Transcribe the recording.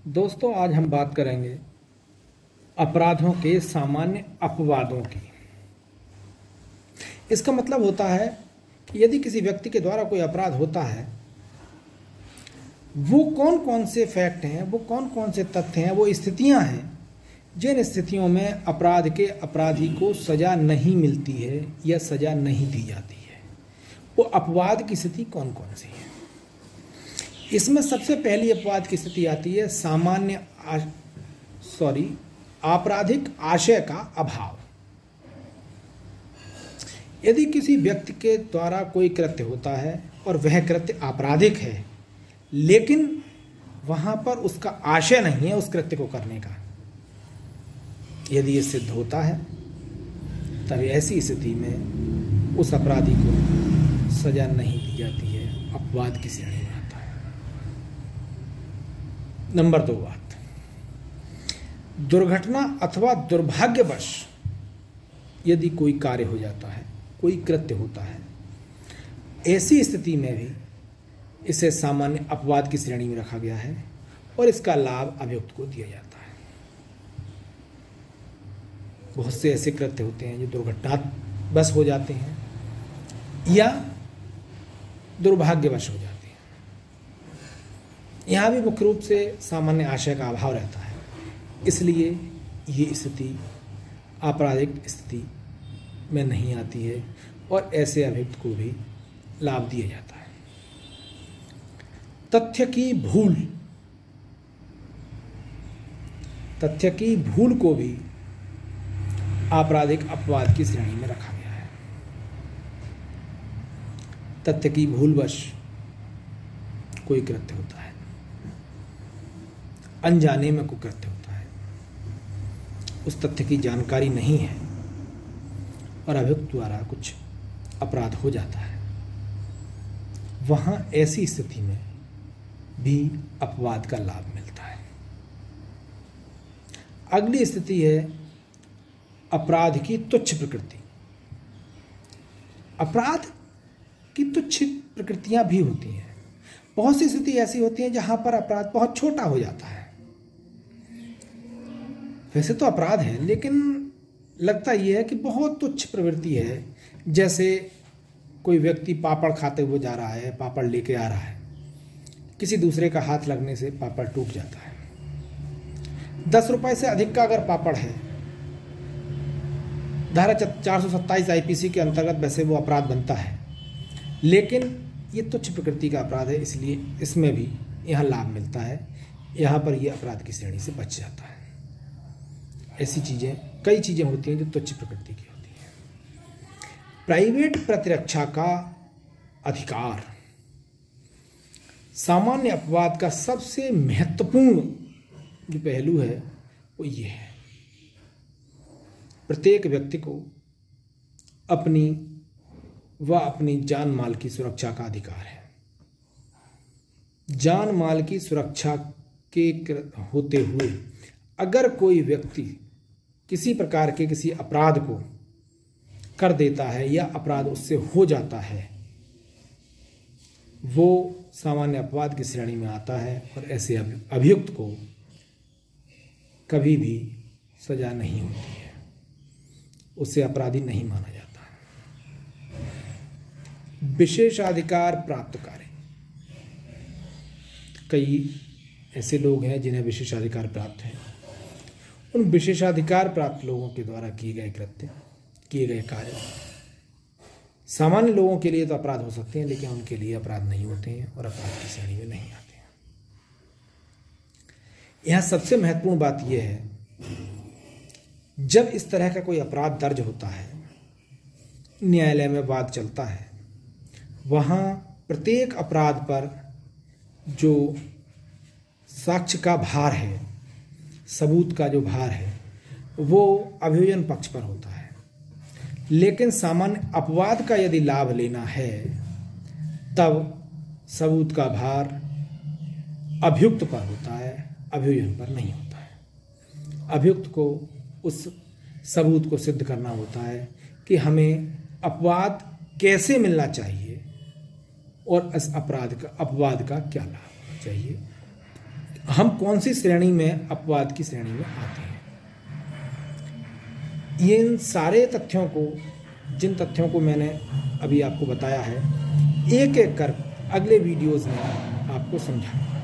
दोस्तों, आज हम बात करेंगे अपराधों के सामान्य अपवादों की। इसका मतलब होता है कि यदि किसी व्यक्ति के द्वारा कोई अपराध होता है, वो कौन कौन से फैक्ट हैं, वो कौन कौन से तथ्य हैं, वो स्थितियां हैं जिन स्थितियों में अपराध के अपराधी को सजा नहीं मिलती है या सजा नहीं दी जाती है। वो अपवाद की स्थिति कौन कौन सी है। इसमें सबसे पहली अपवाद की स्थिति आती है आपराधिक आशय का अभाव। यदि किसी व्यक्ति के द्वारा कोई कृत्य होता है और वह कृत्य आपराधिक है, लेकिन वहां पर उसका आशय नहीं है उस कृत्य को करने का, यदि ये सिद्ध होता है, तब ऐसी स्थिति में उस अपराधी को सजा नहीं दी जाती है, अपवाद की श्रेणी में आता है। नंबर 2 बात, दुर्घटना अथवा दुर्भाग्यवश यदि कोई कार्य हो जाता है, कोई कृत्य होता है, ऐसी स्थिति में भी इसे सामान्य अपवाद की श्रेणी में रखा गया है और इसका लाभ अभियुक्त को दिया जाता है। बहुत से ऐसे कृत्य होते हैं जो दुर्घटनावश हो जाते हैं या दुर्भाग्यवश हो जाते हैं। यहाँ भी मुख्य रूप से सामान्य आशय का अभाव रहता है, इसलिए ये स्थिति आपराधिक स्थिति में नहीं आती है और ऐसे अभियुक्त को भी लाभ दिया जाता है। तथ्य की भूल को भी आपराधिक अपवाद की श्रेणी में रखा गया है। तथ्य की भूलवश कोई कृत्य होता है, अनजाने में कोई कृत्य होता है, उस तथ्य की जानकारी नहीं है और अभियुक्त द्वारा कुछ अपराध हो जाता है, वहां ऐसी स्थिति में भी अपवाद का लाभ मिलता है। अगली स्थिति है अपराध की तुच्छ प्रकृति। अपराध की तुच्छ प्रकृतियां भी होती हैं। बहुत सी स्थिति ऐसी होती है जहां पर अपराध बहुत छोटा हो जाता है। वैसे तो अपराध है, लेकिन लगता यह है कि बहुत तुच्छ प्रवृत्ति है। जैसे कोई व्यक्ति पापड़ खाते हुए जा रहा है, पापड़ लेके आ रहा है, किसी दूसरे का हाथ लगने से पापड़ टूट जाता है। 10 रुपए से अधिक का अगर पापड़ है, धारा 427 आईपीसी के अंतर्गत वैसे वो अपराध बनता है, लेकिन ये तुच्छ प्रकृति का अपराध है, इसलिए इसमें भी यहाँ लाभ मिलता है। यहाँ पर ये अपराध की श्रेणी से बच जाता है। ऐसी चीज़ें, कई चीज़ें होती हैं जो तुच्छ प्रकृति की होती हैं। प्राइवेट प्रतिरक्षा का अधिकार सामान्य अपवाद का सबसे महत्वपूर्ण जो पहलू है वो ये है, प्रत्येक व्यक्ति को अपनी जान माल की सुरक्षा का अधिकार है। जान माल की सुरक्षा के होते हुए अगर कोई व्यक्ति किसी प्रकार के किसी अपराध को कर देता है या अपराध उससे हो जाता है, वो सामान्य अपवाद की श्रेणी में आता है और ऐसे अभियुक्त को कभी भी सजा नहीं होती है, उसे अपराधी नहीं माना जाता है। विशेषाधिकार प्राप्त कार्य, कई ऐसे लोग हैं जिन्हें विशेषाधिकार प्राप्त है। उन विशेषाधिकार प्राप्त लोगों के द्वारा किए गए कृत्य, किए गए कार्य सामान्य लोगों के लिए तो अपराध हो सकते हैं, लेकिन उनके लिए अपराध नहीं होते हैं और अपराध की श्रेणी में नहीं आते हैं। यहाँ सबसे महत्वपूर्ण बात यह है, जब इस तरह का कोई अपराध दर्ज होता है, न्यायालय में वाद चलता है, वहाँ प्रत्येक अपराध पर जो साक्ष्य का भार है, सबूत का जो भार है, वो अभियोजन पक्ष पर होता है। लेकिन सामान्य अपवाद का यदि लाभ लेना है, तब सबूत का भार अभियुक्त पर होता है, अभियोजन पर नहीं होता है। अभियुक्त को उस सबूत को सिद्ध करना होता है कि हमें अपवाद कैसे मिलना चाहिए और इस अपवाद का क्या लाभ होना चाहिए। हम कौन सी श्रेणी में, अपवाद की श्रेणी में आते हैं। इन सारे तथ्यों को, जिन तथ्यों को मैंने अभी आपको बताया है, एक एक कर अगले वीडियोज़ में आपको समझाऊंगा।